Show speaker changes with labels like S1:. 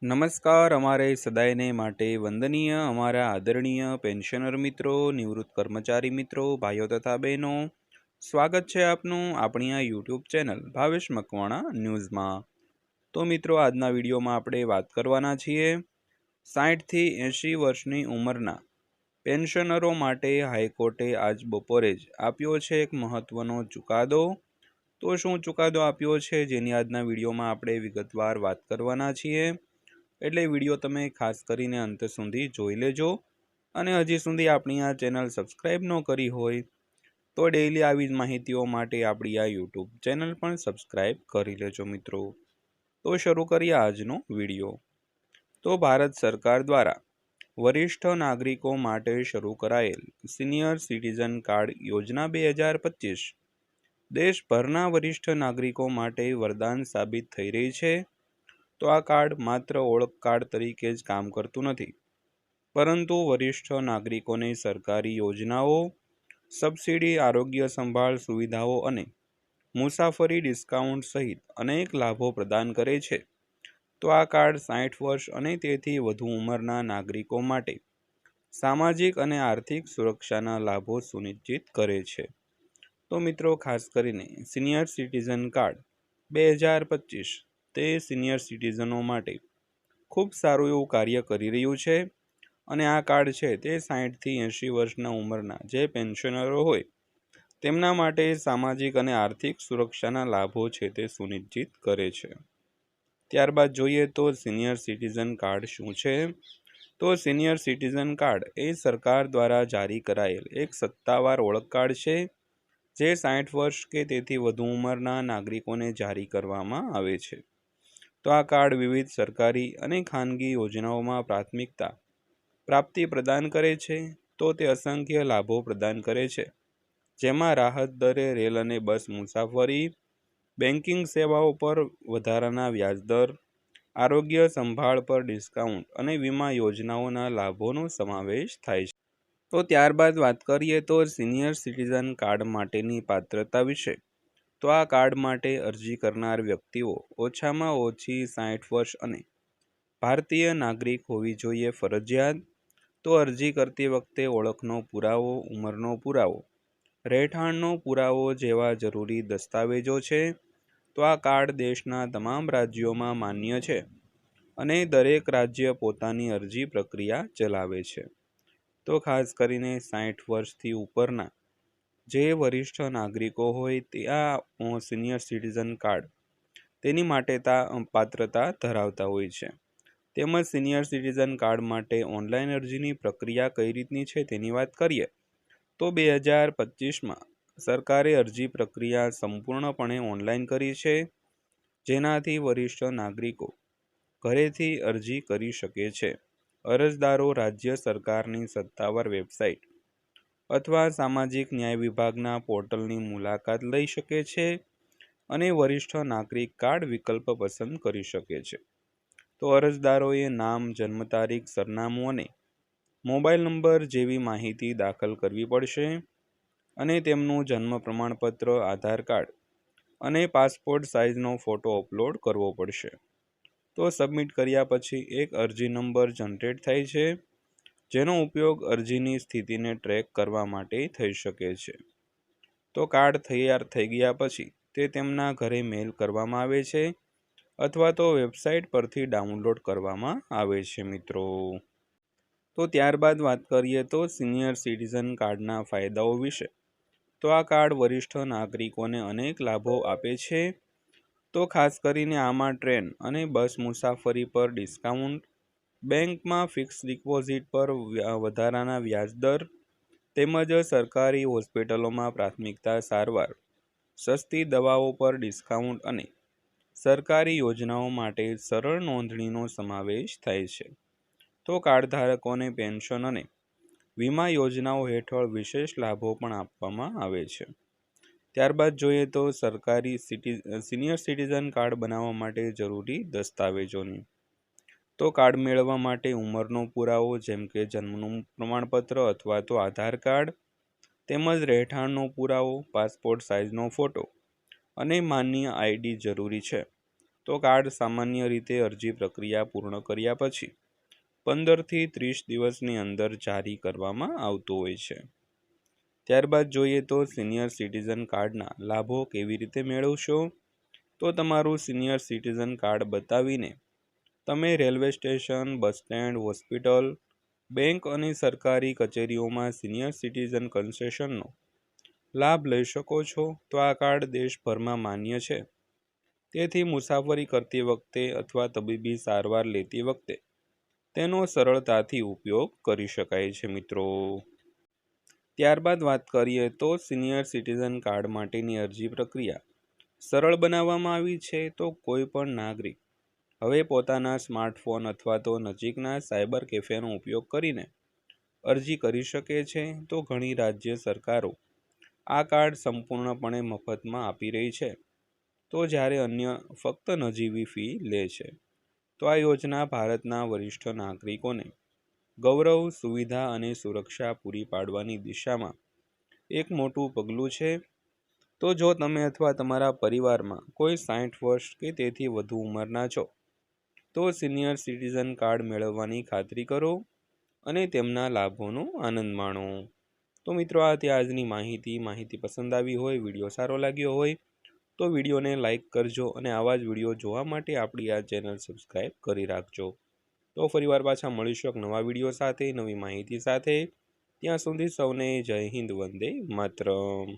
S1: નમસ્કાર. અમારે સદાયને માટે વંદનીય અમારા આદરણીય પેન્શનર મિત્રો, નિવૃત્ત કર્મચારી મિત્રો, ભાઈઓ તથા બહેનો, સ્વાગત છે આપનું આપણી આ યુટ્યુબ ચેનલ ભાવેશ મકવાણા ન્યૂઝમાં. તો મિત્રો, આજના વિડીયોમાં આપણે વાત કરવાના છીએ 60થી 80 વર્ષની ઉંમરના પેન્શનરો માટે હાઈકોર્ટે આજ બપોરે જ આપ્યો છે એક મહત્વનો ચુકાદો. તો શું ચુકાદો આપ્યો છે જેની આજના વિડીયોમાં આપણે વિગતવાર વાત કરવાના છીએ, એટલે વિડીયો તમે ખાસ કરીને અંત સુધી જોઈ લેજો. અને હજી સુધી આપણી આ ચેનલ સબસ્ક્રાઈબ ન કરી હોય તો ડેઈલી આવી જ માહિતીઓ માટે આપણી આ યુટ્યુબ ચેનલ પણ સબસ્ક્રાઈબ કરી લેજો મિત્રો. તો શરૂ કરીએ આજનો વિડીયો. તો ભારત સરકાર દ્વારા વરિષ્ઠ નાગરિકો માટે શરૂ કરાયેલ સિનિયર સિટીઝન કાર્ડ યોજના 2025 દેશભરના વરિષ્ઠ નાગરિકો માટે વરદાન સાબિત થઈ રહી છે. તો આ કાર્ડ માત્ર ઓળખ કાર્ડ તરીકે જ કામ કરતું નથી, પરંતુ વરિષ્ઠ નાગરિકોને સરકારી યોજનાઓ, સબસિડી, આરોગ્ય સંભાળ સુવિધાઓ અને મુસાફરી ડિસ્કાઉન્ટ સહિત અનેક લાભો પ્રદાન કરે છે. તો આ કાર્ડ 60 વર્ષ અને તેથી વધુ ઉંમરના નાગરિકો માટે સામાજિક અને આર્થિક સુરક્ષાના લાભો સુનિશ્ચિત કરે છે. તો મિત્રો, ખાસ કરીને સિનિયર સિટીઝન કાર્ડ 2025 તે સિનિયર સિટીઝનો માટે ખૂબ સારું એવું કાર્ય કરી રહ્યું છે. અને આ કાર્ડ છે તે 60થી 80 વર્ષના ઉંમરના જે પેન્શનરો હોય તેમના માટે સામાજિક અને આર્થિક સુરક્ષાના લાભો છે તે સુનિશ્ચિત કરે છે. ત્યારબાદ જોઈએ તો સિનિયર સિટીઝન કાર્ડ શું છે. તો સિનિયર સિટીઝન કાર્ડ એ સરકાર દ્વારા જારી કરાયેલ એક સત્તાવાર ઓળખ કાર્ડ છે, જે 60 વર્ષ કે તેથી વધુ ઉંમરના નાગરિકોને જારી કરવામાં આવે છે. તો આ કાર્ડ વિવિધ સરકારી અને ખાનગી યોજનાઓમાં પ્રાથમિકતા પ્રાપ્તિ પ્રદાન કરે છે. તો તે અસંખ્ય લાભો પ્રદાન કરે છે, જેમાં રાહત દરે રેલ અને બસ મુસાફરી, બેન્કિંગ સેવાઓ પર વધારાના વ્યાજદર, આરોગ્ય સંભાળ પર ડિસ્કાઉન્ટ અને વીમા યોજનાઓના લાભોનો સમાવેશ થાય છે. તો ત્યારબાદ વાત કરીએ તો સિનિયર સિટીઝન કાર્ડ માટેની પાત્રતા વિશે. તો આ કાર્ડ માટે અરજી કરનાર વ્યક્તિઓ ઓછામાં ઓછી 60 વર્ષ અને ભારતીય નાગરિક હોવી જોઈએ ફરજિયાત. તો અરજી કરતી વખતે ઓળખનો પુરાવો, ઉંમરનો પુરાવો, રહેઠાણનો પુરાવો જેવા જરૂરી દસ્તાવેજો છે. તો આ કાર્ડ દેશના તમામ રાજ્યોમાં માન્ય છે અને દરેક રાજ્ય પોતાની અરજી પ્રક્રિયા ચલાવે છે. તો ખાસ કરીને 60 વર્ષથી ઉપરના જે વરિષ્ઠ નાગરિકો હોય તે આ સિનિયર સિટીઝન કાર્ડ તેની માટે પાત્રતા ધરાવતા હોય છે. તેમજ સિનિયર સિટીઝન કાર્ડ માટે ઓનલાઈન અરજીની પ્રક્રિયા કઈ રીતની છે તેની વાત કરીએ તો 2025માં સરકારે અરજી પ્રક્રિયા સંપૂર્ણપણે ઓનલાઈન કરી છે, જેનાથી વરિષ્ઠ નાગરિકો ઘરેથી અરજી કરી શકે છે. અરજદારો રાજ્ય સરકારની સત્તાવાર વેબસાઇટ અથવા સામાજિક ન્યાય વિભાગના પોર્ટલની મુલાકાત લઈ શકે છે અને વરિષ્ઠ નાગરિક કાર્ડ વિકલ્પ પસંદ કરી શકે છે. તો અરજદારોએ નામ, જન્મ તારીખ, સરનામું અને મોબાઈલ નંબર જેવી માહિતી દાખલ કરવી પડશે અને તેમનું જન્મ પ્રમાણપત્ર, આધાર કાર્ડ અને પાસપોર્ટ સાઇઝનો ફોટો અપલોડ કરવો પડશે. તો સબમિટ કર્યા પછી એક અરજી નંબર જનરેટ થાય છે, જેનો ઉપયોગ અરજીની સ્થિતિને ટ્રેક કરવા માટે થઈ શકે છે. તો કાર્ડ તૈયાર થઈ ગયા પછી તે તેમના ઘરે મેલ કરવામાં આવે છે અથવા તો વેબસાઇટ પરથી ડાઉનલોડ કરવામાં આવે છે મિત્રો. તો ત્યારબાદ વાત કરીએ તો સિનિયર સિટીઝન કાર્ડના ફાયદાઓ વિશે. તો આ કાર્ડ વરિષ્ઠ નાગરિકોને અનેક લાભો આપે છે. તો ખાસ કરીને આમાં ટ્રેન અને બસ મુસાફરી પર ડિસ્કાઉન્ટ, બેંકમાં ફિક્સ ડિપોઝિટ પર વધારાના વ્યાજદર, તેમજ સરકારી હોસ્પિટલોમાં પ્રાથમિકતા સારવાર, સસ્તી દવાઓ પર ડિસ્કાઉન્ટ અને સરકારી યોજનાઓ માટે સરળ નોંધણીનો સમાવેશ થાય છે. તો કાર્ડધારકોને પેન્શન અને વીમા યોજનાઓ હેઠળ વિશેષ લાભો પણ આપવામાં આવે છે. ત્યારબાદ જોઈએ તો સરકારી સિનિયર સિટીઝન કાર્ડ બનાવવા માટે જરૂરી દસ્તાવેજોની. તો કાર્ડ મેળવવા માટે ઉંમરનો પુરાવો જેમ કે જન્મનું પ્રમાણપત્ર અથવા તો આધાર કાર્ડ, તેમજ રહેઠાણનો પુરાવો, પાસપોર્ટ સાઇઝનો ફોટો અને માન્ય આઈડી જરૂરી છે. તો કાર્ડ સામાન્ય રીતે અરજી પ્રક્રિયા પૂર્ણ કર્યા પછી 15થી 30 દિવસની અંદર જારી કરવામાં આવતું હોય છે. ત્યારબાદ જોઈએ તો સિનિયર સિટીઝન કાર્ડના લાભો કેવી રીતે મેળવશો. તો તમારું સિનિયર સિટીઝન કાર્ડ બતાવીને તમે railway station, bus stand, hospital, bank અને સરકારી કચેરીઓમાં સિનિયર સિટીઝન કન્સેશનનો લાભ લઈ શકો છો. તો આ કાર્ડ દેશભરમાં માન્ય છે, તેથી મુસાફરી કરતી વખતે અથવા તબીબી સારવાર લેતી વખતે તેનો સરળતાથી ઉપયોગ કરી શકાય છે મિત્રો. ત્યારબાદ વાત કરીએ તો સિનિયર સિટીઝન કાર્ડ માટેની અરજી પ્રક્રિયા સરળ બનાવવામાં આવી છે. તો કોઈ પણ નાગરિક હવે પોતાના સ્માર્ટફોન અથવા તો નજીકના સાયબર કેફેનો ઉપયોગ કરીને અરજી કરી શકે છે. તો ઘણી રાજ્ય સરકારો આ કાર્ડ સંપૂર્ણપણે મફતમાં આપી રહી છે, તો જ્યારે અન્ય ફક્ત નજીવી ફી લે છે. તો આ યોજના ભારતના વરિષ્ઠ નાગરિકોને ગૌરવ, સુવિધા અને સુરક્ષા પૂરી પાડવાની દિશામાં એક મોટું પગલું છે. તો જો તમે અથવા તમારા પરિવારમાં કોઈ 60 વર્ષ કે તેથી વધુ ઉંમરના છો, તો સિનિયર સિટીઝન કાર્ડ મેળવવાની ખાતરી કરો અને તેમના લાભોનો આનંદ માણો. તો મિત્રો, આ હતી આજની માહિતી પસંદ આવી હોય, વિડીયો સારો લાગ્યો હોય તો વિડીયોને લાઇક કરજો અને આવા જ વિડીયો જોવા માટે આપણી આ ચેનલ સબસ્ક્રાઈબ કરી રાખજો. તો ફરીવાર પાછા મળીશું એક નવા વિડીયો સાથે, નવી માહિતી સાથે. ત્યાં સુધી સૌને જય હિન્દ, વંદે માતરમ.